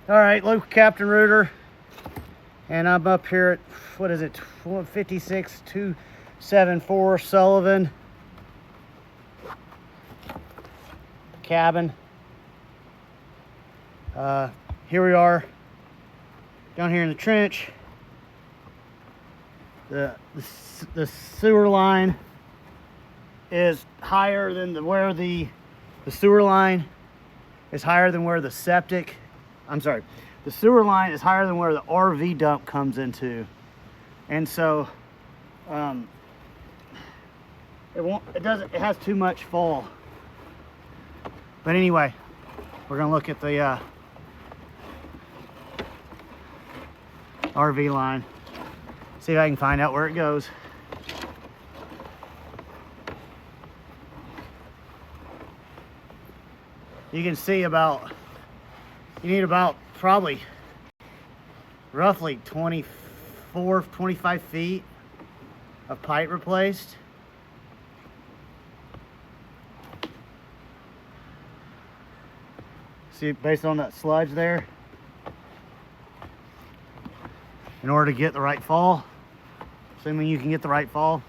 All right, local Captain Rooter, and I'm up here at, what is it, 56274 Sullivan cabin. Here we are down here in the trench. The sewer line is higher than where the sewer line is higher than where the septic, I'm sorry, the sewer line is higher than where the RV dump comes into. And so it has too much fall. But anyway, we're gonna look at the RV line, see if I can find out where it goes. You can see you need about probably roughly 25 feet of pipe replaced. See, based on that sludge there, in order to get the right fall, assuming you can get the right fall.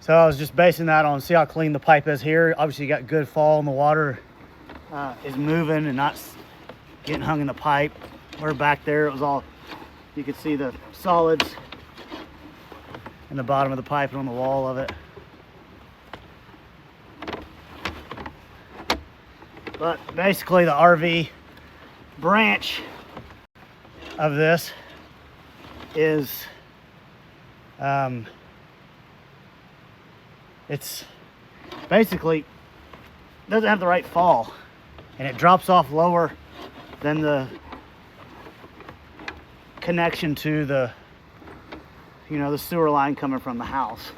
So I was just basing that on, see how clean the pipe is here. Obviously you got good fall and the water is moving and not getting hung in the pipe. Where back there it was all, you could see the solids in the bottom of the pipe and on the wall of it. But basically the RV branch of this is it's basically doesn't have the right fall, and it drops off lower than the connection to the, you know, the sewer line coming from the house,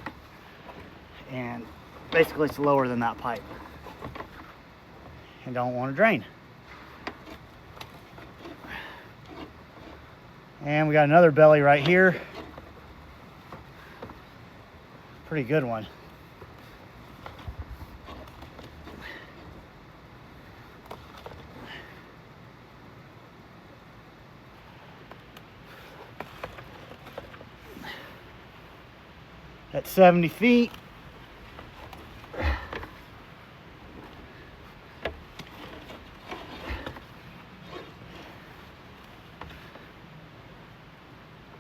and basically it's lower than that pipe and don't want to drain. And we got another belly right here, pretty good one. At 70 feet.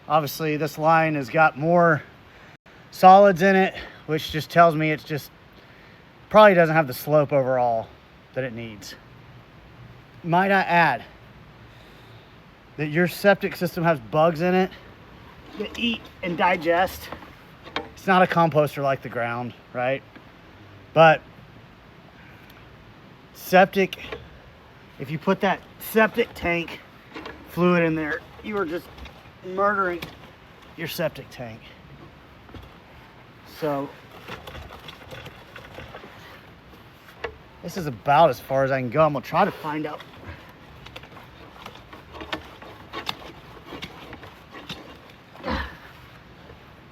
Obviously this line has got more solids in it, which just tells me it's just probably doesn't have the slope overall that it needs. Might I add that your septic system has bugs in it that eat and digest. It's not a composter like the ground, right? But septic, if you put that septic tank fluid in there, you are just murdering your septic tank. So this is about as far as I can go. I'm gonna try to find out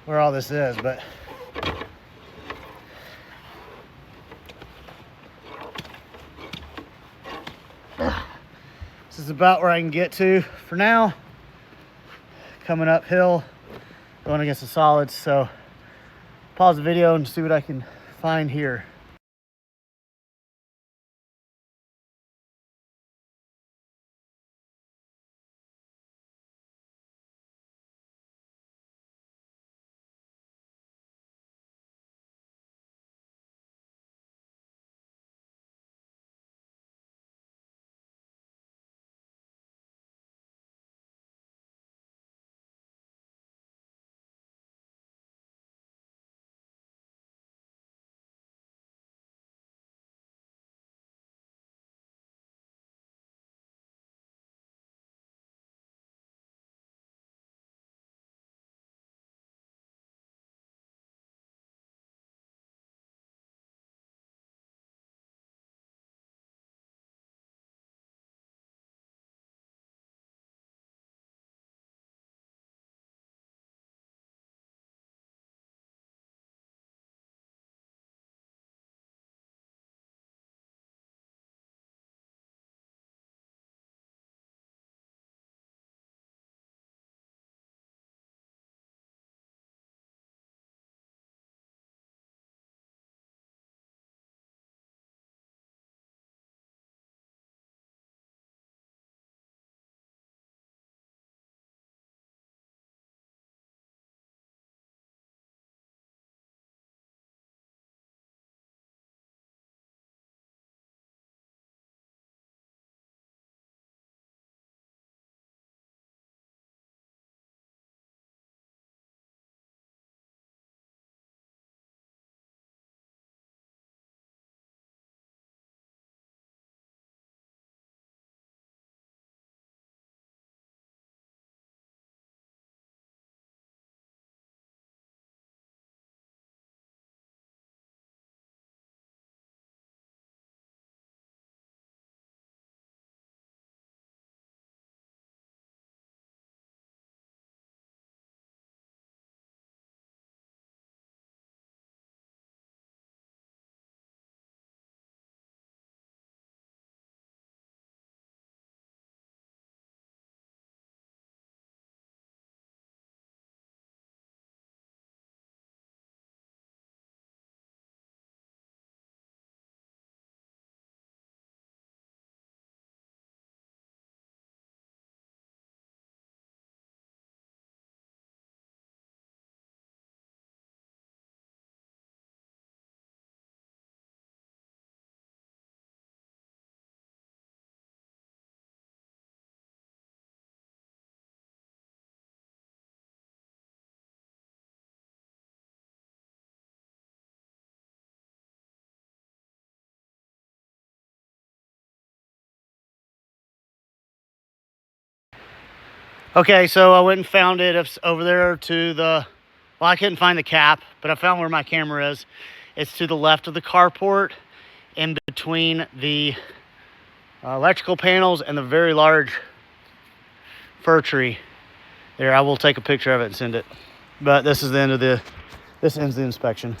where all this is, but this is about where I can get to for now. Coming uphill, going against the solids, so pause the video and see what I can find here. Okay, so I went and found it. It's over there to the, well, I couldn't find the cap, but I found where my camera is. It's to the left of the carport, in between the electrical panels and the very large fir tree. There, I will take a picture of it and send it. But this is the end of this ends the inspection.